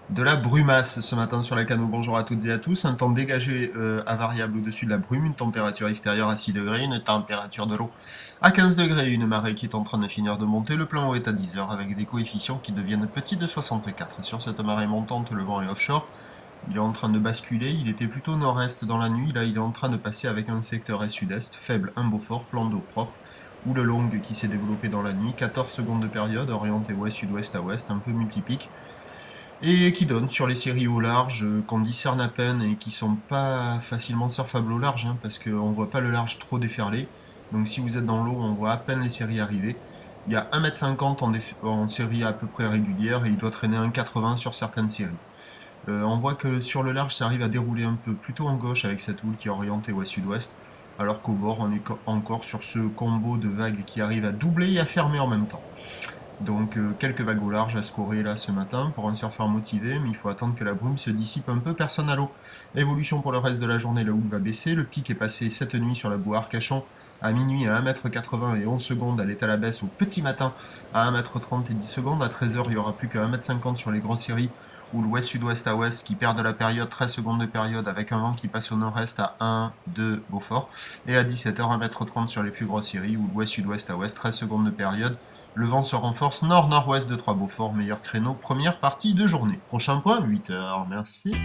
De la brumasse ce matin sur la Cano. Bonjour à toutes et à tous. Un temps dégagé à variable au-dessus de la brume, une température extérieure à 6 degrés, une température de l'eau à 15 degrés, une marée qui est en train de finir de monter. Le plan eau est à 10 heures avec des coefficients qui deviennent petits de 64. Sur cette marée montante, le vent est offshore. Il est en train de basculer. Il était plutôt nord-est dans la nuit. Là, il est en train de passer avec un secteur est-sud-est, faible, un Beaufort, plan d'eau propre. Ou le long qui s'est développé dans la nuit, 14 secondes de période, orienté ouest-sud-ouest à ouest, un peu multipique et qui donne sur les séries au large qu'on discerne à peine et qui sont pas facilement surfables au large, hein, parce qu'on voit pas le large trop déferler. Donc si vous êtes dans l'eau, on voit à peine les séries arriver. Il y a 1,50 m en série à peu près régulière et il doit traîner 1,80 m sur certaines séries. On voit que sur le large, ça arrive à dérouler un peu plutôt en gauche avec cette houle qui est orientée ouest-sud-ouest, alors qu'au bord, on est encore sur ce combo de vagues qui arrive à doubler et à fermer en même temps. Donc quelques vagues au large à scorer là ce matin pour un surfeur motivé, mais il faut attendre que la brume se dissipe un peu, personne à l'eau. Évolution pour le reste de la journée, la houle va baisser, le pic est passé cette nuit sur la boue Arcachon à minuit à 1,80 m et 11 secondes, elle est à la baisse au petit matin à 1,30 m et 10 secondes, à 13 h il n'y aura plus qu'à 1,50 m sur les grosses séries ou l'ouest-sud-ouest à ouest qui perd de la période, 13 secondes de période avec un vent qui passe au nord-est à 1, 2 Beaufort, et à 17 h 1,30 m sur les plus grosses séries ou l'ouest-sud-ouest à ouest, 13 secondes de période. Le vent se renforce nord-nord-ouest de 3 Beaufort, meilleur créneau, première partie de journée. Prochain point, 8 h, merci.